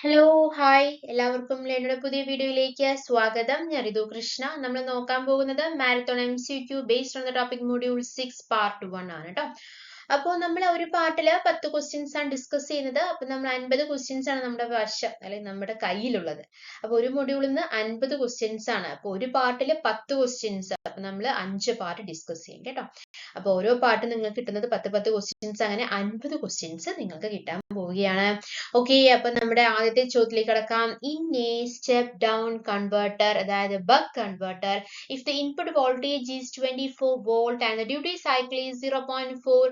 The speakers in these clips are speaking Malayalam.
ഹലോ ഹായ് എല്ലാവർക്കും ലേണയുടെ പുതിയ വീഡിയോയിലേക്ക് സ്വാഗതം. ഞാൻ റിതു കൃഷ്ണ. നമ്മൾ നോക്കാൻ പോകുന്നത് marathon MCQ based on the topic module 6 part 1 ആണ് കേട്ടോ. അപ്പോൾ നമ്മൾ ഒരു പാർട്ടില് 10 ക്വസ്റ്റ്യൻസ് ആണ് ഡിസ്കസ് ചെയ്യുന്നത്. അപ്പൊ നമ്മൾ 50 ക്വസ്റ്റ്യൻസ് ആണ് നമ്മുടെ വശം അല്ലെങ്കിൽ നമ്മുടെ കയ്യിലുള്ളത്. അപ്പൊ ഒരു മൊഡ്യൂളിൽ നിന്ന് 50 ക്വസ്റ്റ്യൻസ് ആണ്. അപ്പൊ ഒരു പാർട്ടില് 10 ക്വസ്റ്റ്യൻസ്. അപ്പൊ നമ്മൾ 5 പാർട്ട് ഡിസ്കസ് ചെയ്യും കേട്ടോ. അപ്പൊ ഓരോ പാർട്ട് നിങ്ങൾക്ക് കിട്ടുന്നത് 10 ക്വസ്റ്റ്യൻസ്, അങ്ങനെ 50 ക്വസ്റ്റ്യൻസ് നിങ്ങൾക്ക് കിട്ടാൻ പോവുകയാണ്. ഓക്കെ, അപ്പൊ നമ്മുടെ ആദ്യത്തെ ചോദ്യത്തിലേക്ക് കടക്കാം. In a step down converter, അതായത് buck converter, if the input voltage is 24 volt and the duty cycle is 0.4,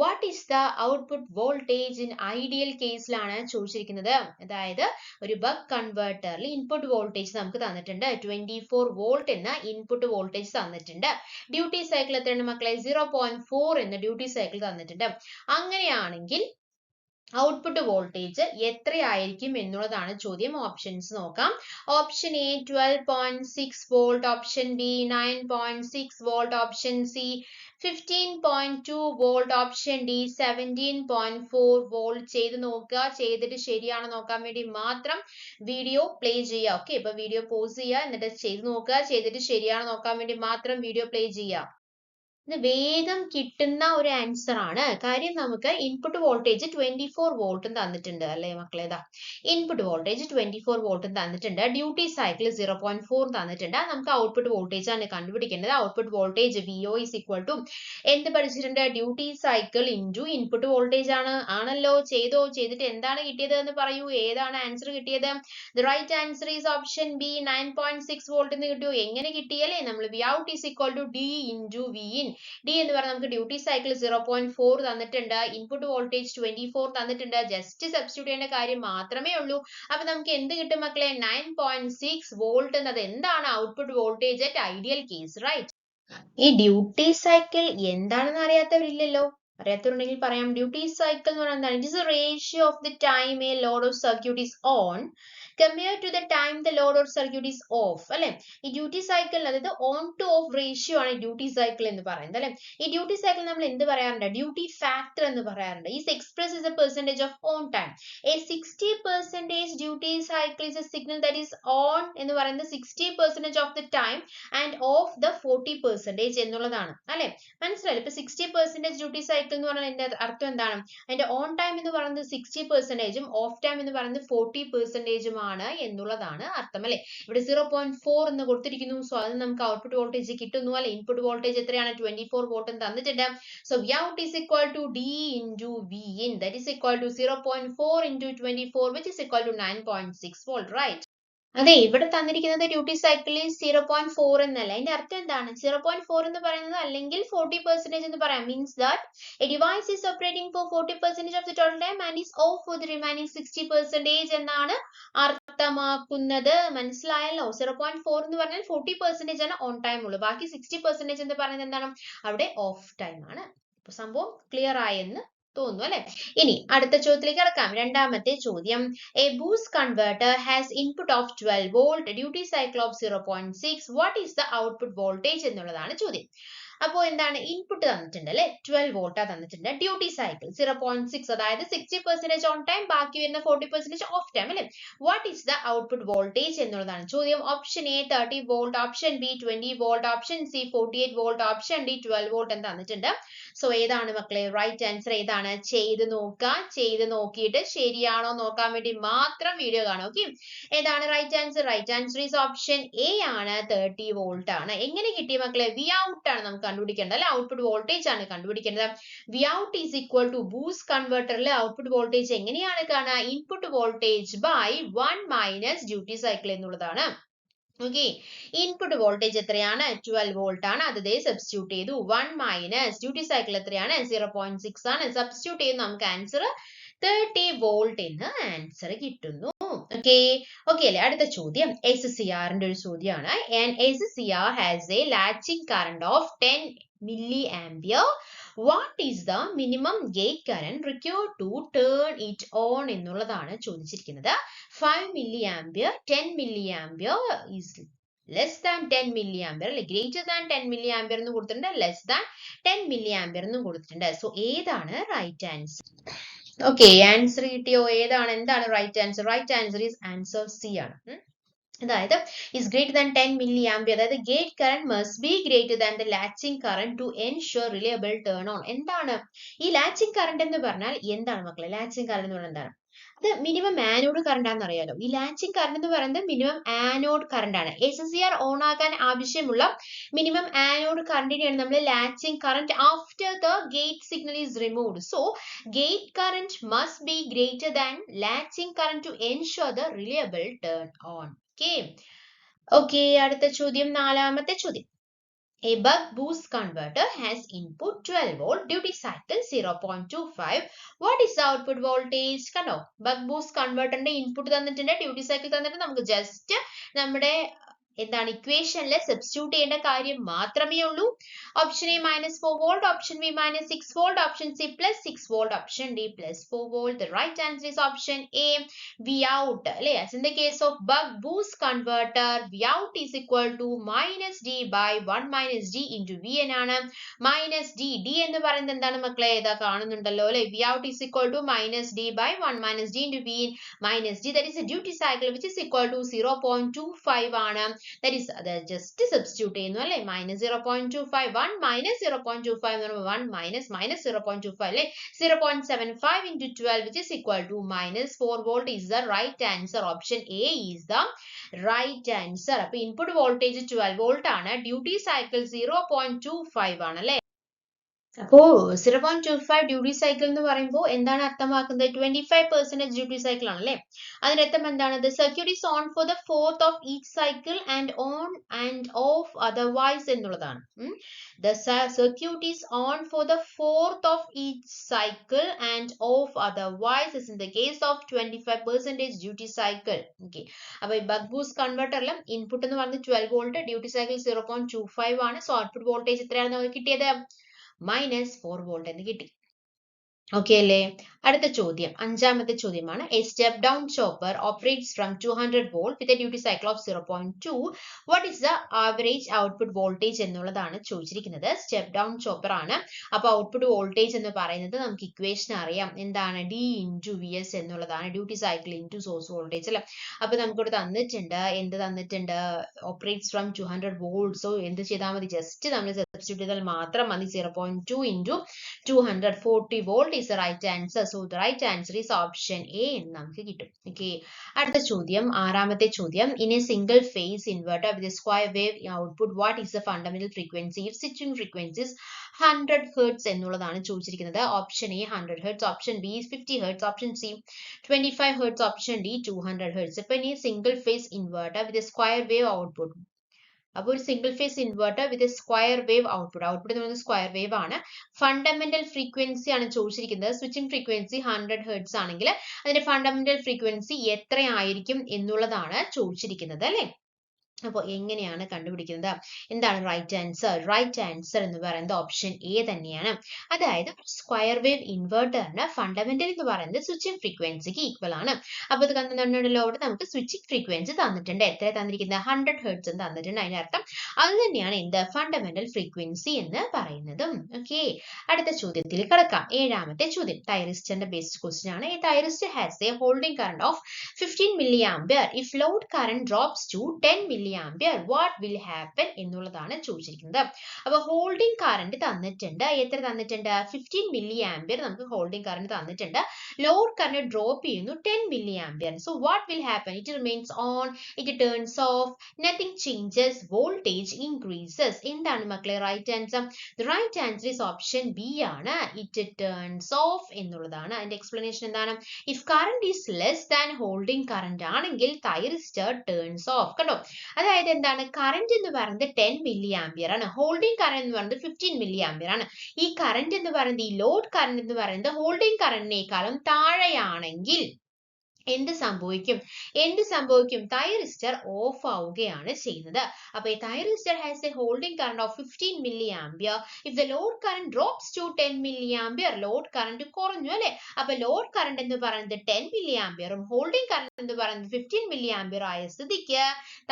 what is the output voltage in ideal case ലാണ് ചോദിച്ചിരിക്കുന്നത്. അതായത് ഒരു ബക്ക് കൺവേർട്ടറിൽ ഇൻപുട്ട് വോൾട്ടേജ് നമുക്ക് തന്നിട്ടുണ്ട്. 24 വോൾട്ട് എന്ന ഇൻപുട്ട് വോൾട്ടേജ് തന്നിട്ടുണ്ട്. ഡ്യൂട്ടി സൈക്കിൾ എത്രയാണ് മക്കളെ? 0.4 എന്ന ഡ്യൂട്ടി സൈക്കിൾ തന്നിട്ടുണ്ട്. അങ്ങനെയാണെങ്കിൽ ഔട്ട്പുട്ട് വോൾട്ടേജ് എത്രയായിരിക്കും എന്നുള്ളതാണ് ചോദ്യം. ഓപ്ഷൻസ് നോക്കാം. Option A 12.6 volt, option B 9.6 volt, option C 15.2 volt, option D 17.4 volt. ചെയ്ത് നോക്കുക. ചെയ്തിട്ട് ശരിയാണോ നോക്കാൻ വേണ്ടി മാത്രം വീഡിയോ പ്ലേ ചെയ്യുക. ഓക്കെ, ഇപ്പൊ വീഡിയോ പോസ് ചെയ്യുക, എന്നിട്ട് ചെയ്ത് നോക്കുക. ചെയ്തിട്ട് ശരിയാണോ നോക്കാൻ വേണ്ടി മാത്രം വീഡിയോ പ്ലേ ചെയ്യുക. ഇത് വേഗം കിട്ടുന്ന ഒരു ആൻസർ ആണ്. കാര്യം നമുക്ക് ഇൻപുട്ട് വോൾട്ടേജ് 24 വോൾട്ടും തന്നിട്ടുണ്ട് അല്ലേ മക്കളെ? ഇതാ ഇൻപുട്ട് വോൾട്ടേജ് 24 വോൾട്ടും തന്നിട്ടുണ്ട്. ഡ്യൂട്ടി സൈക്കിൾ 0.4 തന്നിട്ടുണ്ട്. നമുക്ക് ഔട്ട്പുട്ട് വോൾട്ടേജ് ആണ് കണ്ടുപിടിക്കേണ്ടത്. Output voltage VO is equal to എന്ത് പഠിച്ചിട്ടുണ്ട്? Duty cycle into input voltage ആണ്. ആണല്ലോ? ചെയ്തോ? ചെയ്തിട്ട് എന്താണ് കിട്ടിയത് എന്ന് പറയൂ. ഏതാണ് ആൻസർ കിട്ടിയത്? The right answer is option B 9.6 volt എന്ന് കിട്ടിയോ? എങ്ങനെ കിട്ടിയല്ലേ? നമ്മൾ Vout is equal to D into Vin. D എന്ന് പറഞ്ഞാൽ നമുക്ക് ഡ്യൂട്ടി സൈക്കിൾ 0.4 തന്നിട്ടുണ്ട്. ഇൻപുട്ട് വോൾട്ടേജ് 24 തന്നിട്ടുണ്ട്. ജസ്റ്റ് സബ്സ്റ്റിറ്റ്യൂട്ട് ചെയ്യേണ്ട കാര്യം മാത്രമേ ഉള്ളൂ. അപ്പൊ നമുക്ക് എന്ത് കിട്ടും മക്കളെ? 9.6 വോൾട്ട് എന്നത് എന്താണ്? Output voltage at ideal case, right? ഈ ഡ്യൂട്ടി സൈക്കിൾ എന്താണെന്ന് അറിയാത്തവരില്ലല്ലോ. അറിയാത്തവരുണ്ടെങ്കിൽ പറയാം. ഡ്യൂട്ടി സൈക്കിൾ എന്ന് പറയുന്നത് എന്താണ്? It is a ratio of the time a load of circuit is on compared to the time the load or circuit is off. അല്ലെ? ഈ ഡ്യൂട്ടി സൈക്കിൾ, അതായത് ഓൺ ടു ഓഫ് റേഷ്യോ ആണ് ഡ്യൂട്ടി സൈക്കിൾ എന്ന് പറയുന്നത് അല്ലെ? ഈ ഡ്യൂട്ടി സൈക്കിൾ നമ്മൾ എന്ത് പറയാറുണ്ട്? ഡ്യൂട്ടി ഫാക്ടർ എന്ന് പറയാറുണ്ട്. Is express is A percentage of on time. A 60% duty cycle is A signal that is on എന്ന് പറയുന്നത് 60% of the time and of the 40% എന്നുള്ളതാണ് അല്ലെ? മനസ്സിലായില്ലേ? ഇപ്പൊ 60% ഡ്യൂട്ടി സൈക്കിൾ എന്ന് പറഞ്ഞാൽ അതിന്റെ അർത്ഥം എന്താണ്? അതിന്റെ ഓൺ ടൈം എന്ന് പറയുന്നത് 60%ഉം ഓഫ് ടൈം എന്ന് പറയുന്നത് 40%ഉം ആണ് എന്നുള്ളതാണ് അർത്ഥം അല്ലെ? ഇവിടെ 0.4 എന്ന് കൊടുത്തിരിക്കുന്നു. സോ അത് നമുക്ക് ഔട്ട്പുട്ട് വോൾട്ടേജ് കിട്ടുന്നു അല്ലെ? ഇൻപുട്ട് വോൾട്ടേജ് എത്രയാണ്? 24 വോൾട്ട് തന്നിട്ടുണ്ട്. So Vout is equal to D into Vin, that is equal to 0.4 into 24, which is equal to 9.6 volt, right? അതെ, ഇവിടെ തന്നിരിക്കുന്നത് ഡ്യൂട്ടി സൈക്കിളിൽ 0.4 എന്നല്ല. അതിന്റെ അർത്ഥം എന്താണ്? 0.4 എന്ന് പറയുന്നത് അല്ലെങ്കിൽ 40% എന്ന് പറയാം. Means that a device is operating for 40% of the total time and is off for the remaining 60% എന്നാണ് അർത്ഥമാക്കുന്നത്. മനസ്സിലായല്ലോ? 0.4 എന്ന് പറഞ്ഞാൽ 40% ആണ് ഓൺ ടൈം ഉള്ളൂ. ബാക്കി 60% എന്ന് പറയുന്നത് എന്താണ്? അവിടെ ഓഫ് ടൈം ആണ്. അപ്പൊ സംഭവം ക്ലിയർ ആയെന്ന് തോന്നുന്നു അല്ലെ? ഇനി അടുത്ത ചോദ്യത്തിലേക്ക് കടക്കാം. രണ്ടാമത്തെ ചോദ്യം. A boost converter has input of 12 volt, duty cycle of 0.6. What is the output voltage എന്നുള്ളതാണ് ചോദ്യം. അപ്പോ എന്താണ്? ഇൻപുട്ട് തന്നിട്ടുണ്ട് അല്ലെ? 12 വോൾട്ടാ തന്നിട്ടുണ്ട്. ഡ്യൂട്ടി സൈക്കിൾ 0.6, അതായത് 60% ഓൺ ടൈം, ബാക്കി വരുന്ന 40% ഓഫ് ടൈം അല്ലെ? What is the output voltage എന്നുള്ളതാണ് ചോദ്യം. Option A 30 volt, option B 20 volt, option C 48 volt, option D 12 volt എന്ന് തന്നിട്ടുണ്ട്. സോ ഏതാണ് മക്കളെ റൈറ്റ് ആൻസർ? ഏതാണ്? ചെയ്ത് നോക്കുക. ചെയ്ത് നോക്കിയിട്ട് ശരിയാണോ നോക്കാൻ വേണ്ടി മാത്രം വീഡിയോ കാണും. ഓക്കെ, ഏതാണ് right answer? Right answer is option A ആണ്, 30 വോൾട്ട് ആണ്. എങ്ങനെ കിട്ടിയ മക്കളെ? Vout ആണ് നമുക്ക് കണ്ടുപിടിക്കേണ്ടത് അല്ലെ? ഔട്ട്പുട്ട് വോൾട്ടേജ് ആണ് കണ്ടുപിടിക്കേണ്ടത്. Vout is equal to boost കൺവേർട്ടറിലെ ഔട്ട്പുട്ട് വോൾട്ടേജ് എങ്ങനെയാണ് കാണുക? Input voltage by 1 minus duty cycle എന്നുള്ളതാണ്. ഓക്കെ, ഇൻപുട്ട് വോൾട്ടേജ് എത്രയാണ്? 12 വോൾട്ട് ആണ്. അത് സബ്സ്റ്റിറ്റ്യൂട്ട് ചെയ്തു. 1 മൈനസ് ഡ്യൂട്ടി സൈക്കിൾ എത്രയാണ്? 0.6 ആണ്. സബ്സ്റ്റിറ്റ്യൂട്ട് ചെയ്ത് നമുക്ക് ആൻസർ 30 വോൾട്ട് എന്ന് ആൻസർ കിട്ടുന്നു. ഓക്കെ അല്ലെ? അടുത്ത ചോദ്യം SCRന്റെ ഒരു ചോദ്യമാണ്. And SCR has a latching current of 10 milliampere. What is the minimum gate current required to turn it on എന്നുള്ളതാണ് ചോദിച്ചിരിക്കുന്നത്. 5 milliampere, 10 milliampere is less than 10 milliampere അല്ലെ? greater than 10 milliampere എന്ന് കൊടുത്തിട്ടുണ്ട്. less than 10 milliampere എന്നും കൊടുത്തിട്ടുണ്ട്. സോ ഏതാണ് റൈറ്റ് ആൻസർ? ഓക്കെ, ആൻസർ കിട്ടിയോ? ഏതാണ്, എന്താണ് right answer? Right answer is answer C ആണ്. അതായത് is greater than 10 milliampere, അതായത് gate current must be greater than the latching current to ensure reliable turn on. എന്താണ് ഈ ലാച്ചിങ് കറന്റ് എന്ന് പറഞ്ഞാൽ? എന്താണ് മക്കളെ ലാച്ചിങ് കറന്റ് എന്ന് പറഞ്ഞാൽ? എന്താണ് അത്? മിനിമം ആനോഡ് കറന്റ് ആണെന്ന് അറിയാലോ. ഈ ലാച്ചിങ് കറന്റ് എന്ന് പറയുന്നത് മിനിമം ആനോഡ് കറന്റ് ആണ്. SCR ഓൺ ആക്കാൻ ആവശ്യമുള്ള മിനിമം ആനോഡ് കറന്റിനെയാണ് നമ്മൾ latching current after the gate signal is removed. So gate current must be greater than latching current to ensure the reliable turn on. Okay, അടുത്ത ചോദ്യം, നാലാമത്തെ ചോദ്യം. A buck boost converter has input 12 volt, duty cycle 0.25. What is the output voltage? കണ്ടോ, ബക്ക് ബൂസ്റ്റ് കൺവേർട്ടറിന്റെ ഇൻപുട്ട് തന്നിട്ടുണ്ട്, ഡ്യൂട്ടി സൈക്കിൾ തന്നിട്ട് നമുക്ക് ജസ്റ്റ് നമ്മുടെ എന്താണ് ഇക്വേഷനിൽ സബ്സ്റ്റിറ്റ്യൂട്ട് ചെയ്യേണ്ട കാര്യം മാത്രമേ ഉള്ളൂ. Option A -4 volt, option B -6 volt, option C +6 volt, option D +4 volt. The right answer is option A, Vout. അല്ലേ? As in the case of buck boost converter, Vout is equal to -D/1 - D into Vn ആണ്. -D എന്ന് പറയുന്നത് എന്താണ് മക്കളെ? ഇതാ കാണുന്നുണ്ടല്ലോ അല്ലെ? Vout is equal to -D/1 - D into Vn - D, that is the duty cycle, which is equal to 0.25 ആണ്. That is just substitute ചെയ്യുന്നു അല്ലെ? -0.25, 1 - 0.25 എന്ന് പറയുമ്പോൾ 1 - -0.25 അല്ലെ? 0.75 into 12, which is equal to -4 volt is the right answer. Option A is the right answer. അപ്പോൾ ഇൻപുട്ട് വോൾട്ടേജ് 12 വോൾട്ട് ആണ്, ഡ്യൂട്ടി സൈക്കിൾ 0.25 ആണ് അല്ലെ? അപ്പോ 0.25 ഡ്യൂട്ടി സൈക്കിൾ എന്ന് പറയുമ്പോൾ എന്താണ് അർത്ഥമാക്കുന്നത്? 25% ഡ്യൂട്ടി സൈക്കിൾ ആണ് അല്ലെ? അതിനർത്ഥം എന്താണ്? The circuit is on for the fourth of each cycle and on and off otherwise എന്നുള്ളതാണ്. The circuit is on for the fourth of each cycle and off otherwise is in the case of 25% duty cycle. Okay. അപ്പോൾ ഈ ബക്ക് ബൂസ്റ്റ് കൺവെർട്ടറിലും ഇൻപുട്ട് എന്ന് പറയുന്നത് 12 വോൾട്ട്, ഡ്യൂട്ടി സൈക്കിൾ 0.25 ആണ്. സോ ഔട്ട്പുട്ട് വോൾട്ടേജ് എത്രയാണ് നമുക്ക് കിട്ടിയത്? -4 വോൾട്ട് എന്ന് കിട്ടി. ഓക്കെ അല്ലേ? അടുത്ത ചോദ്യം, അഞ്ചാമത്തെ ചോദ്യമാണ്. A step down chopper operates from 200 volt with a duty cycle of 0.2. What is the average output voltage എന്നുള്ളതാണ് ചോദിച്ചിരിക്കുന്നത്. സ്റ്റെപ്പ് ഡൗൺ ചോപ്പർ ആണ്. അപ്പൊ ഔട്ട്പുട്ട് വോൾട്ടേജ് എന്ന് പറയുന്നത് നമുക്ക് ഇക്വേഷൻ അറിയാം. എന്താണ്? D into Vs എന്നുള്ളതാണ്, duty cycle into source voltage അല്ലെ? അപ്പൊ നമുക്കിവിടെ തന്നിട്ടുണ്ട്, എന്ത് തന്നിട്ടുണ്ട്? Operates from 200 volt. സോ എന്ത് ചെയ്താൽ മതി? ജസ്റ്റ് നമ്മൾ സബ്സ്റ്റിറ്റ്യൂട്ട് ചെയ്താൽ മാത്രം മതി. 0.2 into 240 volt is the right answer. So the right answer is option A എന്ന് നമുക്ക് കിട്ടും. Okay. അടുത്ത ചോദ്യം, ആറാമത്തെ ചോദ്യം. In a single phase inverter with a square wave output, what is the fundamental frequency if switching frequencies 100 Hz എന്നുള്ളതാണ് ചോദിച്ചിരിക്കുന്നത്. Option A 100 Hz, option B 50 Hz, option C 25 Hz, option D 200 Hz. ഇപ്പൊ ഇനി സിംഗിൾ ഫേസ് ഇൻവെർട്ടർ വിത്ത് സ്ക്വയർ വേവ് ഔട്ട്പുട്ട്. അപ്പോൾ ഒരു സിംഗിൾ ഫേസ് ഇൻവെർട്ടർ വിത്ത് സ്ക്വയർ വേവ് ഔട്ട്പുട്ട് എന്ന് പറയുന്നത് സ്ക്വയർ വേവ് ആണ്. ഫണ്ടമെന്റൽ ഫ്രീക്വൻസി ആണ് ചോദിച്ചിരിക്കുന്നത്. സ്വിച്ചിങ് ഫ്രീക്വൻസി 100 Hz ആണെങ്കിൽ അതിന്റെ ഫണ്ടമെന്റൽ ഫ്രീക്വൻസി എത്രയായിരിക്കും എന്നുള്ളതാണ് ചോദിച്ചിരിക്കുന്നത് അല്ലെ? അപ്പോൾ എങ്ങനെയാണ് കണ്ടുപിടിക്കുന്നത്? എന്താണ് റൈറ്റ് ആൻസർ? റൈറ്റ് ആൻസർ എന്ന് പറയുന്നത് ഓപ്ഷൻ എ തന്നെയാണ്. അതായത് സ്ക്വയർ വേവ് ഇൻവെർട്ടറിന് ഫണ്ടമെന്റൽ എന്ന് പറയുന്നത് സ്വിച്ചിങ് ഫ്രീക്വൻസിക്ക് ഈക്വൽ ആണ്. അപ്പോൾ ഇത് കണ്ടുണ്ടല്ലോ, അവിടെ നമുക്ക് സ്വിച്ചിങ് ഫ്രീക്വൻസി തന്നിട്ടുണ്ട്. എത്ര തന്നിരിക്കുന്നത്? 100 Hz തന്നിട്ടുണ്ട്. അതിനർത്ഥം അത് തന്നെയാണ് എന്ത്? ഫണ്ടമെന്റൽ ഫ്രീക്വൻസി എന്ന് പറയുന്നതും. ഓക്കെ, അടുത്ത ചോദ്യത്തിൽ കിടക്കാം. ഏഴാമത്തെ ചോദ്യം തൈറിസ്റ്ററിന്റെ ബേസ്ഡ് ക്വസ്റ്റ്യൻ ആണ്. A thyristor has a holding current of 15 milliampere. If load current drops to 10 milliampere, what will happen എന്നുള്ളതാണ് ചോദിച്ചിരിക്കുന്നത്. അപ്പൊ ഹോൾഡിംഗ് കറന്റ് തന്നിട്ടുണ്ട്. എത്ര തന്നിട്ടുണ്ട്? 15 milliampere നമുക്ക് ഹോൾഡിംഗ് കറന്റ് തന്നിട്ടുണ്ട്. ലോഡ് കറന്റ് ഡ്രോപ്പ് ചെയ്യുന്നു 10 milliampere. So what will happen? It remains on, it turns off, nothing changes, voltage increases. എന്താണ് മക്കളെ right answer? The right answer is option B ആണ്. It turns off എന്നുള്ളതാണ്. അതിന്റെ എക്സ്പ്ലനേഷൻ എന്താണ്? If current is less than holding current ആണെങ്കിൽ thyristor turns off. കണ്ടോ, അതായത് എന്താണ്? കറന്റ് എന്ന് പറയുന്നത് 10 milliampere ആണ്, ഹോൾഡിംഗ് കറന്റ് എന്ന് പറയുന്നത് 15 milliampere ആണ്. ഈ കറന്റ് എന്ന് പറയുന്നത്, ഈ ലോഡ് കറന്റ് എന്ന് പറയുന്നത് ഹോൾഡിംഗ് കറന്റിനേക്കാളും താഴെയാണെങ്കിൽ എന്ത് സംഭവിക്കും? എന്ത് സംഭവിക്കും? തൈറിസ്റ്റർ ഓഫ് ആവുകയാണ് ചെയ്യുന്നത്. അപ്പൊ ഈ thyristor has a holding current of 15 milli ampere. If the load current drops to 10 milli ampere, load current കുറഞ്ഞു അല്ലെ. അപ്പൊ ലോഡ് കറന്റ് എന്ന് പറയുന്നത് 10 മില്ലി ആംപിയറും ഹോൾഡിംഗ് കറന്റ് എന്ന് പറയുന്നത് 15 മില്ലി ആംപിയർ ആയ സ്ഥിതിക്ക്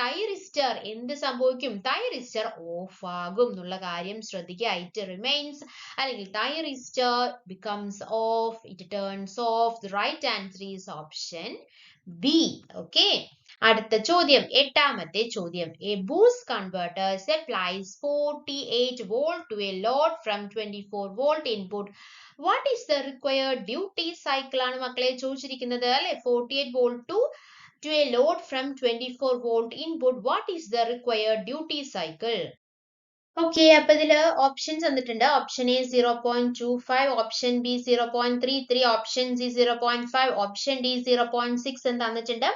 തൈറിസ്റ്റർ എന്ത് സംഭവിക്കും? തൈറിസ്റ്റർ ഓഫ് ആകും എന്നുള്ള കാര്യം ശ്രദ്ധിക്കുക. ഇറ്റ് റിമെയിൻസ് അല്ലെങ്കിൽ thyristor becomes off, it turns off. The right answer is option B. Okay. അടുത്ത ചോദ്യം, എട്ടാമത്തെ ചോദ്യം. A boost converter supplies 48 volt to a load from 24 volt input. What is the required duty cycle ആണ് മക്കളെ ചോദിച്ചിരിക്കുന്നത് അല്ലെ. 48 volt to a load from 24 volt input. What is the required duty cycle? Okay, അപ്പൊ ഇതില് ഓപ്ഷൻസ് തന്നിട്ടുണ്ട്. Option A 0.25, option B 0.33, option C 0.5, option D 0.6 എന്ന് തന്നിട്ടുണ്ട്.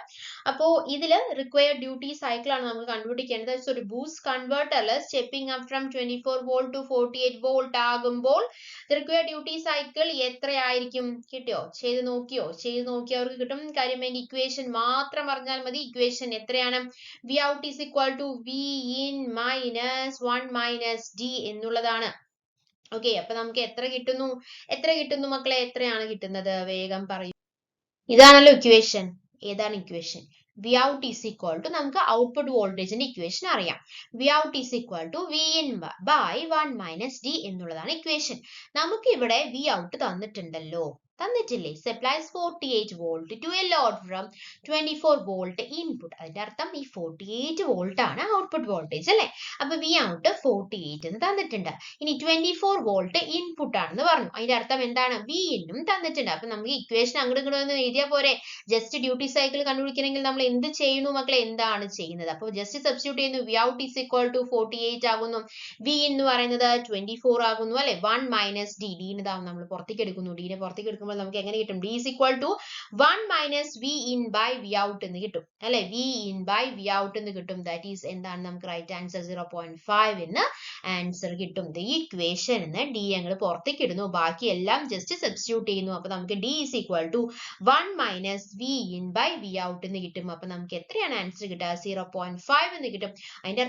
അപ്പോ ഇതില് റിക്വയർഡ് ഡ്യൂട്ടി സൈക്കിൾ ആണ് നമുക്ക് കണ്ടുപിടിക്കേണ്ടത്. സോ ഒരു ബൂസ്റ്റ് കൺവേർട്ടറിൽ stepping up from 24 volt to 48 volt ആകുമ്പോൾ റിക്വയർഡ് ഡ്യൂട്ടി സൈക്കിൾ എത്രയായിരിക്കും? കിട്ടിയോ? ചെയ്ത് നോക്കിയവർക്ക് കിട്ടും. കാര്യം അതിന്റെ ഇക്വേഷൻ മാത്രം അറിഞ്ഞാൽ മതി. ഇക്വേഷൻ എത്രയാണ്? V out is equal to V in minus 1 minus D എന്നുള്ളതാണ്. ഓക്കെ, അപ്പൊ നമുക്ക് എത്ര കിട്ടുന്നു മക്കളെ? എത്രയാണ് കിട്ടുന്നത്? വേഗം പറയൂ. ഇതാണല്ലോ ഇക്വേഷൻ. ഏതാണ് equation? V out is equal to, നമുക്ക് ഔട്ട്പുട്ട് വോൾട്ടേജിന്റെ ഇക്വേഷൻ അറിയാം. V out is equal to V in by 1 minus D എന്നുള്ളതാണ് ഇക്വേഷൻ. നമുക്ക് ഇവിടെ വി ഔട്ട് തന്നിട്ടുണ്ടല്ലോ, തന്നിട്ടില്ലേ? Supplies 48 volt to a load from 24 volt input. അതിന്റെ അർത്ഥം ഈ 48 വോൾട്ട് ആണ് ഔട്ട്പുട്ട് വോൾട്ടേജ് അല്ലെ. അപ്പൊ വി ഔട്ട് 48 എന്ന് തന്നിട്ടുണ്ട്. ഇനി 24 വോൾട്ട് ഇൻപുട്ട് ആണെന്ന് പറഞ്ഞു. അതിന്റെ അർത്ഥം എന്താണ്? വി ഇന്നും തന്നിട്ടുണ്ട്. അപ്പൊ നമുക്ക് ഇക്വേഷൻ അങ്ങോട്ടും ഇങ്ങോട്ടും എഴുതിയാൽ പോരെ. ജസ്റ്റ് ഡ്യൂട്ടി സൈക്കിൾ കണ്ടുപിടിക്കണമെങ്കിൽ നമ്മൾ എന്ത് ചെയ്യുന്നു മക്കളെ? എന്താണ് ചെയ്യുന്നത്? അപ്പൊ ജസ്റ്റ് സബ്സ്റ്റിറ്റ്യൂട്ട് ചെയ്യുന്നു. V out is equal to 48 ആകുന്നു. വി എന്ന് പറയുന്നത് 24 ആകുന്നു അല്ലെ. 1 മൈനസ് ഡി, ഡീനെ നമ്മൾ പുറത്തേക്ക് എടുക്കുന്നു. ഡീനെ പുറത്തേക്ക് എടുക്കുമ്പോൾ നമുക്ക് എങ്ങനെ കിട്ടും? D is equal to 1 minus V in by V out എന്ന് കിട്ടും അല്ലെ. V in by V out എന്ന് കിട്ടും. ദാറ്റ് ഈസ് എന്താണ്? നമുക്ക് റൈറ്റ് ആൻസർ 0.5 എന്ന് ആൻസർ കിട്ടും. ഈ ഇക്വേഷൻ ഡി ഞങ്ങൾ പുറത്തേക്ക് ഇടുന്നു. ബാക്കി എല്ലാം ജസ്റ്റ് സബ്സ്റ്റിറ്റ്യൂട്ട് ചെയ്യുന്നു. അപ്പൊ നമുക്ക് D is equal to 1 minus V in by V out എന്ന് കിട്ടും. അപ്പൊ നമുക്ക് എത്രയാണ് ആൻസർ കിട്ടുക? 0.5 എന്ന് കിട്ടും. അതിന്റെ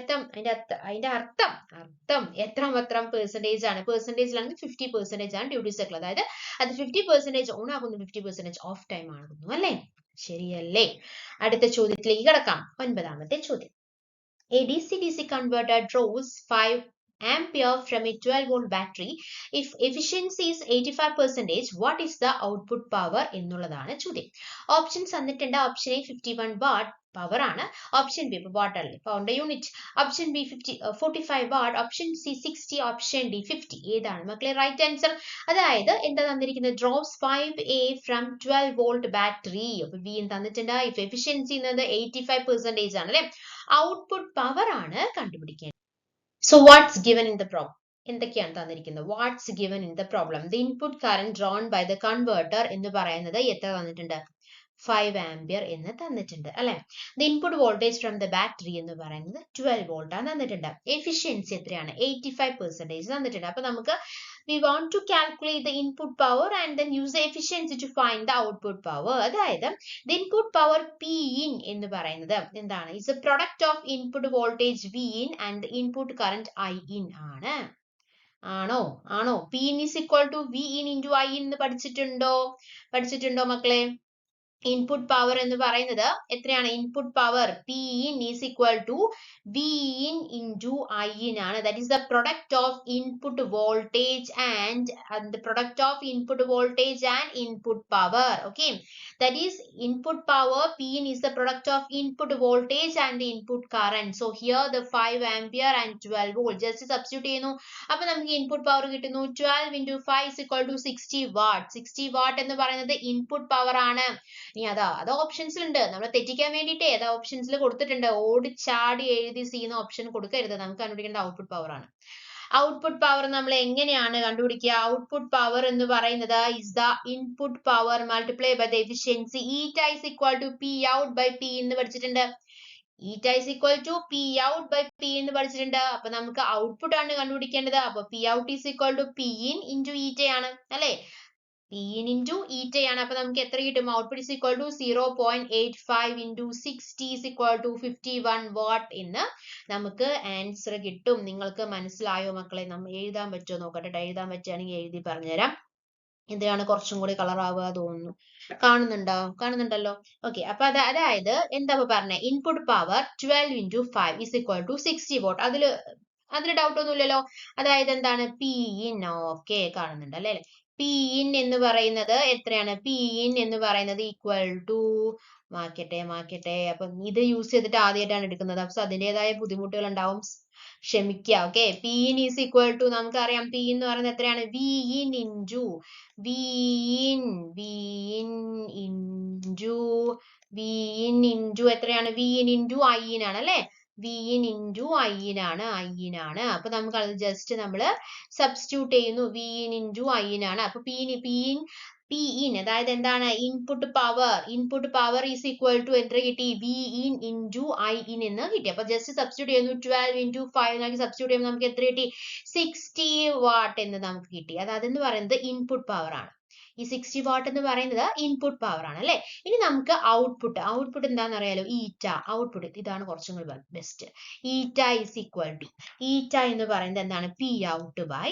അർത്ഥം എത്ര പെർസെന്റേജ് ആണ്? പെർസെന്റേജിലാണെങ്കിൽ 50% ആണ് ഡ്യൂട്ടി സൈക്കിൾ. അതായത് അത് 50% ഓൺ ആകുന്നു, 50% ഓഫ് ടൈം ആകുന്നു അല്ലെ. ശരിയല്ലേ? അടുത്ത ചോദ്യത്തിലേക്ക് കിടക്കാം. ഒൻപതാമത്തെ ചോദ്യം. A DC-DC converter draws 5 ampere from a 12 volt battery. If efficiency is 85%, what is the output power എന്നുള്ളതാണ് ചോദ്യം. ഓപ്ഷൻസ് തന്നിട്ടുണ്ട്. ഓപ്ഷൻ എ 51 വാട്ട് പവർ ആണ്. ഓപ്ഷൻ ബി വാട്ട് അല്ലേ, പവറിന്റെ unit. Option B 45 watt, option C 60, option D 50. ഏതാണ് മക്കളെ റൈറ്റ് ആൻസർ? അതായത് എന്താ തന്നിരിക്കുന്നത്? Drops 5A from 12 volt battery. അപ്പൊ ബി തന്നിട്ടുണ്ട്. ഇഫ് എഫിഷ്യൻസി എന്നത് 85% ആണ് അല്ലെ. ഔട്ട്പുട്ട് പവർ ആണ് കണ്ടുപിടിക്കേണ്ടത്. So what's given in the problem? എന്തൊക്കെയാണ് തന്നിരിക്കുന്നത്? What's given in the problem? The input current drawn by the converter എന്ന് പറയുന്നത് എത്ര തന്നിട്ടുണ്ട്? 5 ആംപിയർ എന്ന് തന്നിട്ടുണ്ട് അല്ലെ. The input voltage from the battery എന്ന് പറയുന്നത് 12 വോൾട്ട് ആണ് തന്നിട്ടുണ്ട്. എഫിഷ്യൻസി എത്രയാണ്? 85% തന്നിട്ടുണ്ട്. അപ്പൊ നമുക്ക് we want to calculate the input power and then use the efficiency to find the output power. അതായത് the input power P in എന്ന് പറയുന്നത് എന്താണ്? is a product of input voltage V in and the input current I in ആണ്. ആണോ? P in is equal to V in into I in എന്ന് പഠിച്ചിട്ടുണ്ടോ മക്കളെ? ഇൻപുട്ട് പവർ എന്ന് പറയുന്നത് എത്രയാണ്? Input power P in is equal to V in into I in ആണ്. That is the product of input voltage and input power. Okay, that is input power P in is the product of input voltage and input current. So here the 5 ampere and 12 volt just substitute ചെയ്യുന്നു. അപ്പൊ നമുക്ക് ഇൻപുട്ട് പവർ കിട്ടുന്നു. 12 into 5 is equal to 60 what. 60 what എന്ന് പറയുന്നത് ഇൻപുട്ട് പവർ ആണ്. ഇനി അത് ഓപ്ഷൻസിലുണ്ട്. നമ്മൾ തെറ്റിക്കാൻ വേണ്ടിയിട്ടേ അത് ഓപ്ഷൻസിൽ കൊടുത്തിട്ടുണ്ട്. ഓടിച്ചാടി എഴുതി ചെയ്യുന്ന ഓപ്ഷൻ കൊടുക്കരുത്. നമുക്ക് കണ്ടുപിടിക്കേണ്ട ഔട്ട്പുട്ട് പവർ ആണ്. ഔട്ട്പുട്ട് പവർ നമ്മൾ എങ്ങനെയാണ് കണ്ടുപിടിക്കുക? ഔട്ട്പുട്ട് പവർ എന്ന് പറയുന്നത് is the input power multiplied by the efficiency. eta is equal to P out by P എന്ന് പഠിച്ചിട്ടുണ്ട്. eta is equal to P out by P എന്ന് പഠിച്ചിട്ടുണ്ട്. അപ്പൊ നമുക്ക് ഔട്ട്പുട്ട് ആണ് കണ്ടുപിടിക്കേണ്ടത്. അപ്പൊ P out is equal to P in into eta ആണ് അല്ലെ. Pin into eta ആണ്. അപ്പൊ നമുക്ക് എത്ര കിട്ടും? Output is equal to 0.85 into 60 is equal to 51 watt എന്ന് നമുക്ക് ആൻസർ കിട്ടും. നിങ്ങൾക്ക് മനസ്സിലായോ മക്കളെ? നമ്മൾ എഴുതാൻ പറ്റുമോ നോക്കട്ടെ. എഴുതാൻ പറ്റുകയാണെങ്കിൽ എഴുതി പറഞ്ഞുതരാം. എന്തിനാണ് കുറച്ചും കൂടി കളർ ആവുക തോന്നുന്നു. കാണുന്നുണ്ടല്ലോ. ഓക്കെ, അപ്പൊ അതായത് എന്താ പറഞ്ഞേ? Input power 12 into 5 is equal to 60 watt. അതില് ഡൗട്ട് ഒന്നുമില്ലല്ലോ. അതായത് എന്താണ്? P in. ഓക്കെ, കാണുന്നുണ്ട് അല്ലേ? പി ഇൻ എന്ന് പറയുന്നത് എത്രയാണ്? പി ഇൻ എന്ന് പറയുന്നത് ഈക്വൽ ടു മാക്കട്ടെ. അപ്പൊ ഇത് യൂസ് ചെയ്തിട്ട് ആദ്യമായിട്ടാണ് എടുക്കുന്നത്. അപ്പൊ അതിൻ്റെതായ ബുദ്ധിമുട്ടുകൾ ഉണ്ടാവും, ക്ഷമിക്കുക. Okay, P in is equal to നമുക്കറിയാം. പി എന്ന് പറയുന്നത് എത്രയാണ്? V in into V in into എത്രയാണ്? വി ഇൻ ഇൻറ്റു ഐ ആണ് അല്ലെ? വി ഇൻ ഇൻറ്റു ഐ ആണ്. അപ്പൊ നമുക്ക് അത് ജസ്റ്റ് നമ്മൾ സബ്സ്റ്റിറ്റ്യൂട്ട് ചെയ്യുന്നു. വി ഇൻ ഇൻറ്റു ഐ ആണ്. അപ്പൊ പി ഇൻ അതായത് എന്താണ്? Input power is equal to എത്ര കിട്ടി? V in into I in എന്ന് കിട്ടി. അപ്പൊ ജസ്റ്റ് സബ്സ്റ്റിറ്റ്യൂട്ട് ചെയ്യുന്നു. 12 into 5 എന്നാക്കി സബ്സ്റ്റിറ്റ്യൂട്ട് ചെയ്യുമ്പോൾ നമുക്ക് എത്ര കിട്ടി? 60 വാട്ട് എന്ന് നമുക്ക് കിട്ടി. അതെന്ന് പറയുന്നത് ഇൻപുട്ട് പവർ ആണ്. ഈ 60 വാട്ട് എന്ന് പറയുന്നത് ഇൻപുട്ട് പവർ ആണ് അല്ലെ? ഇനി നമുക്ക് ഔട്ട്പുട്ട് എന്താണെന്ന് അറിയാലോ? ഈറ്റ. ഔട്ട്പുട്ട് ഇതാണ് കുറച്ചും കൂടി ബെസ്റ്റ്. ഈറ്റ ഈസ് ഈക്വൽ ടു ഈറ്റ എന്ന് പറയുന്നത് എന്താണ്? P out by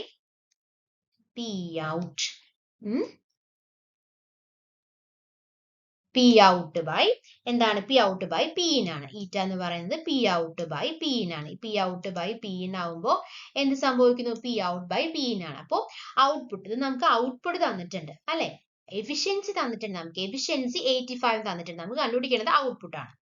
P out P out by എന്താണ്? P out by P in ആണ്. ഈറ്റ എന്ന് പറയുന്നത് P out by P in ആണ്. P out by P in ആവുമ്പോൾ എന്ത് സംഭവിക്കുന്നു? P out by P in ആണ്. അപ്പോൾ ഔട്ട്പുട്ട്, ഇത് നമുക്ക് ഔട്ട്പുട്ട് തന്നിട്ടുണ്ട് അല്ലെ? എഫിഷ്യൻസി തന്നിട്ടുണ്ട്. നമുക്ക് എഫിഷ്യൻസി 85 തന്നിട്ടുണ്ട്. നമുക്ക് കണ്ടുപിടിക്കേണ്ടത് ഔട്ട്പുട്ട് ആണ്.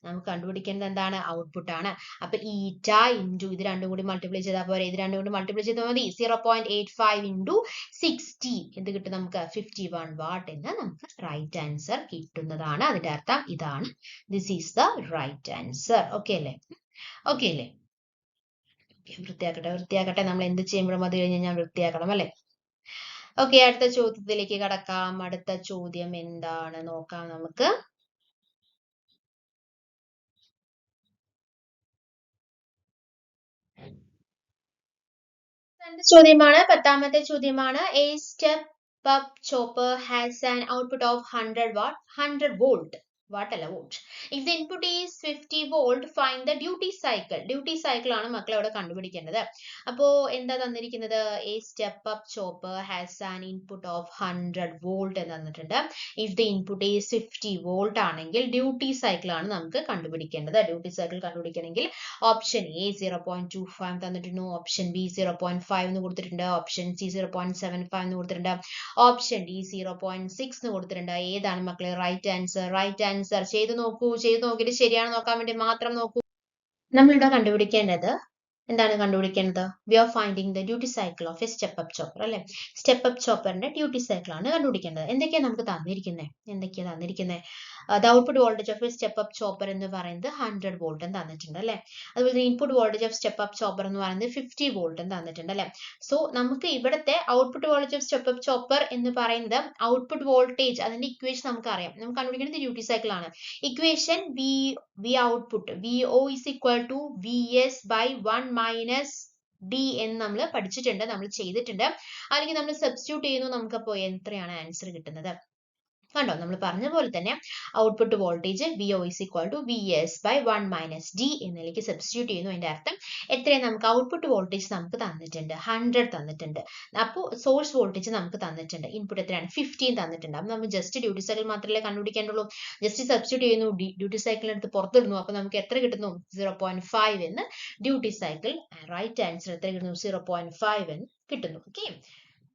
നമുക്ക് കണ്ടുപിടിക്കേണ്ടത് എന്താണ്? ഔട്ട്പുട്ട് ആണ്. അപ്പൊ ഈറ്റ ഇൻറ്റു ഇത് രണ്ടും കൂടി മൾട്ടിപ്ലൈ ചെയ്താൽ പോരെ? ഇത് രണ്ടും കൂടി മൾട്ടിപ്ലൈ ചെയ്താൽ മതി. 0.85 into 60 എന്ത് കിട്ടും നമുക്ക്? 51 വാട്ട് എന്ന് നമുക്ക് റൈറ്റ് ആൻസർ കിട്ടുന്നതാണ്. അതിന്റെ അർത്ഥം ഇതാണ്. This is the right answer. Okay അല്ലേ? വൃത്തിയാക്കട്ടെ. നമ്മൾ എന്ത് ചെയ്യുമ്പോഴും അത് കഴിഞ്ഞ് ഞാൻ വൃത്തിയാക്കണം അല്ലെ? ഓക്കെ, അടുത്ത ചോദ്യത്തിലേക്ക് കടക്കാം. അടുത്ത ചോദ്യം എന്താണ് നോക്കാം നമുക്ക്. ചോദ്യമാണ്, 10ാമത്തെ ചോദ്യമാണ്. A step up chopper has an output of 100 watt, 100 volt. Watt അല്ല, volt. If the input is 50 volt, find the duty cycle. Duty cycle ആണ് മക്കളെ ഇവിടെ കണ്ടുപിടിക്കേണ്ടത്. അപ്പോ എന്താ തന്നിരിക്കുന്നത്? A step up chopper has an input of 100 volt എന്ന് തന്നിട്ടുണ്ട്. If the input is 50 volt ആണെങ്കിൽ ഡ്യൂട്ടി സൈക്കിൾ ആണ് നമുക്ക് കണ്ടുപിടിക്കേണ്ടത്. ഡ്യൂട്ടി സൈക്കിൾ കണ്ടുപിടിക്കണമെങ്കിൽ ഓപ്ഷൻ എ 0.25 തന്നിട്ടുണ്ട്, ഓപ്ഷൻ ബി 0.5 എന്ന് കൊടുത്തിട്ടുണ്ട്, ഓപ്ഷൻ സി 0.75 എന്ന് കൊടുത്തിട്ടുണ്ട്, ഓപ്ഷൻ ഡി 0.6 എന്ന് കൊടുത്തിട്ടുണ്ട്. ഏതാണ് മക്കളെ റൈറ്റ് ആൻസർ? റൈറ്റ് ആൻസർ ചെയ്ത് നോക്കിയിട്ട് ശരിയാണ് നോക്കാൻ വേണ്ടി മാത്രം നോക്കൂ. നമ്മളിവിടെ കണ്ടുപിടിക്കേണ്ടത് എന്താണ്? We are finding the duty cycle of a step up chopper അല്ലെ? സ്റ്റെപ്പ് അപ്പ് ചോപ്പറിന്റെ ഡ്യൂട്ടി സൈക്കിൾ ആണ് കണ്ടുപിടിക്കേണ്ടത്. എന്തൊക്കെയാണ് നമുക്ക് തന്നിരിക്കുന്നത്? The output voltage of a step up chopper എന്ന് പറയുന്നത് 100 വോൾട്ട് തന്നിട്ടുണ്ട് അല്ലെ? അതുപോലെ input voltage of step up chopper എന്ന് പറയുന്നത് 50 വോൾട്ട് തന്നിട്ടുണ്ട് അല്ലെ? സോ നമുക്ക് ഇവിടുത്തെ output voltage of step up chopper എന്ന് പറയുന്നത് ഔട്ട്പുട്ട് വോൾട്ടേജ്, അതിന്റെ ഇക്വേഷൻ നമുക്ക് അറിയാം. നമുക്ക് കണ്ടുപിടിക്കുന്നത് ഡ്യൂട്ടി സൈക്കിൾ ആണ്. Equation V output VO is equal to VS by 1 minus D എന്ന് നമ്മൾ പഠിച്ചിട്ടുണ്ട്, നമ്മൾ ചെയ്തിട്ടുണ്ട്. അല്ലെങ്കിൽ നമ്മൾ സബ്സ്റ്റിറ്റ്യൂട്ട് ചെയ്യുന്നു. നമുക്കപ്പോൾ എത്രയാണ് ആൻസർ കിട്ടുന്നത്? കണ്ടോ, നമ്മൾ പറഞ്ഞ പോലെ തന്നെ output voltage VO is equal to VS by 1 minus D എന്നിലേക്ക് സബ്സ്റ്റിറ്റ്യൂട്ട് ചെയ്യുന്നു. അതിന്റെ അർത്ഥം എത്രയാണ്? നമുക്ക് ഔട്ട്പുട്ട് വോൾട്ടേജ് നമുക്ക് തന്നിട്ടുണ്ട്, 100 തന്നിട്ടുണ്ട്. അപ്പോൾ സോഴ്സ് വോൾട്ടേജ് നമുക്ക് തന്നിട്ടുണ്ട്. ഇൻപുട്ട് എത്രയാണ്? 15 തന്നിട്ടുണ്ട്. അപ്പോൾ നമ്മൾ ജസ്റ്റ് ഡ്യൂട്ടി സൈക്കിൾ മാത്രമല്ലേ കണ്ടുപിടിക്കേണ്ടുള്ളൂ. ജസ്റ്റ് സബ്സ്റ്റിറ്റ്യൂട്ട് ചെയ്യുന്നു, ഡ്യൂട്ടി സൈക്കിൾ എടുത്ത് പുറത്തിടുന്നു. അപ്പോൾ നമുക്ക് എത്ര കിട്ടുന്നു? 0.5 എന്ന് ഡ്യൂട്ടി സൈക്കിൾ. റൈറ്റ് ആൻസർ എത്ര കിട്ടുന്നു? 0.5 എന്ന് കിട്ടുന്നു.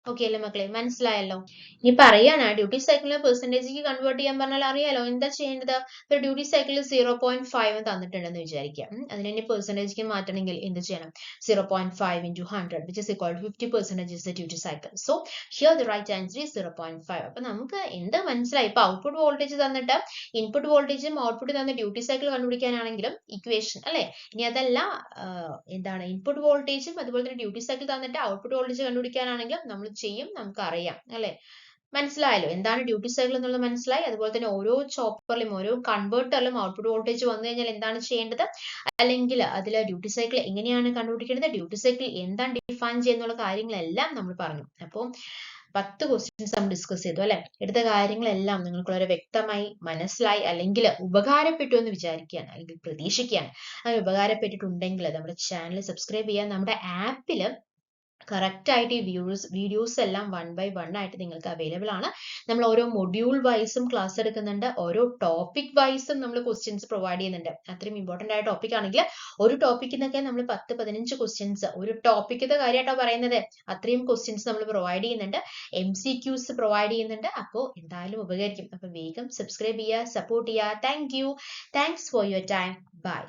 ഓക്കെ അല്ലേ മക്കളെ? മനസ്സിലായല്ലോ? ഇനി പറയാണ് ഡ്യൂട്ടി സൈക്കിളിനെ പെർസെന്റേജിലേക്ക് കൺവേർട്ട് ചെയ്യാൻ പറഞ്ഞാൽ അറിയാലോ എന്താ ചെയ്യേണ്ടത്? ഇപ്പൊ ഡ്യൂട്ടി സൈക്കിളിൽ 0.5 തന്നിട്ടുണ്ടെന്ന് വിചാരിക്കാം. അതിനെ ഇനി പെർസെന്റേജിലേക്ക് മാറ്റണമെങ്കിൽ എന്ത് ചെയ്യണം? 0.5 into 100 which is equal to 50% is the duty cycle. So here the right answer is 0.5. അപ്പൊ നമുക്ക് എന്ത് മനസ്സിലായി? ഇപ്പൊ ഔട്ട്പുട്ട് വോൾട്ടേജ് തന്നിട്ട് ഇൻപുട്ട് വോൾട്ടേജും ഔട്ട്പുട്ട് തന്ന ഡ്യൂട്ടി സൈക്കിൾ കണ്ടുപിടിക്കാനാണെങ്കിലും ഇക്വേഷൻ അല്ലെ? ഇനി അതല്ല എന്താണ് ഇൻപുട്ട് വോൾട്ടേജും അതുപോലെ തന്നെ ഡ്യൂട്ടി സൈക്കിൾ തന്നിട്ട് ഔട്ട്പുട്ട് വോൾട്ടേജ് കണ്ടുപിടിക്കാനാണെങ്കിലും നമ്മൾ ചെയ്യും, നമുക്കറിയാം അല്ലെ? മനസ്സിലായല്ലോ എന്താണ് ഡ്യൂട്ടി സൈക്കിൾ എന്നുള്ളത്? മനസ്സിലായി. അതുപോലെ തന്നെ ഓരോ ചോപ്പറിലും ഓരോ കൺവേർട്ടറിലും ഔട്ട്പുട്ട് വോൾട്ടേജ് വന്നു കഴിഞ്ഞാൽ എന്താണ് ചെയ്യേണ്ടത്, അല്ലെങ്കിൽ അതിൽ ഡ്യൂട്ടി സൈക്കിൾ എങ്ങനെയാണ് കണ്ടുപിടിക്കേണ്ടത്, ഡ്യൂട്ടി സൈക്കിൾ എന്താണ് ഡിഫൈൻ ചെയ്യുന്നുള്ള കാര്യങ്ങളെല്ലാം നമ്മൾ പറഞ്ഞു. അപ്പോൾ 10 ക്വസ്റ്റ്യൻസ് നമ്മൾ ഡിസ്കസ് ചെയ്തു അല്ലെ. എടുത്ത കാര്യങ്ങളെല്ലാം നിങ്ങൾക്ക് വളരെ വ്യക്തമായി മനസ്സിലായി അല്ലെങ്കിൽ ഉപകാരപ്പെട്ടു എന്ന് വിചാരിക്കുകയാണ് അല്ലെങ്കിൽ പ്രതീക്ഷിക്കുകയാണ്. അത് ഉപകാരപ്പെട്ടിട്ടുണ്ടെങ്കിൽ നമ്മുടെ ചാനൽ സബ്സ്ക്രൈബ് ചെയ്യാൻ, നമ്മുടെ ആപ്പിൽ കറക്റ്റ് ആയിട്ട് ഈ വീഡിയോസ് എല്ലാം 1 by 1 ആയിട്ട് നിങ്ങൾക്ക് അവൈലബിൾ ആണ്. നമ്മൾ ഓരോ മൊഡ്യൂൾ വൈസും ക്ലാസ് എടുക്കുന്നുണ്ട്, ഓരോ ടോപ്പിക് വൈസും നമ്മൾ ക്വസ്റ്റ്യൻസ് പ്രൊവൈഡ് ചെയ്യുന്നുണ്ട്. അത്രയും ഇമ്പോർട്ടന്റ് ആയ ടോപ്പിക് ആണെങ്കിൽ ഒരു ടോപ്പിക്കിൽ നിന്നൊക്കെ നമ്മൾ 10-15 ക്വസ്റ്റ്യൻസ്, ഒരു ടോപ്പിക്കത്തെ കാര്യമായിട്ടോ പറയുന്നത്, അത്രയും ക്വസ്റ്റ്യൻസ് നമ്മൾ പ്രൊവൈഡ് ചെയ്യുന്നുണ്ട്. MCQs പ്രൊവൈഡ് ചെയ്യുന്നുണ്ട്. അപ്പോൾ എന്തായാലും ഉപകരിക്കും. അപ്പോൾ വേഗം സബ്സ്ക്രൈബ് ചെയ്യുക, സപ്പോർട്ട് ചെയ്യുക. Thanks for your time. By.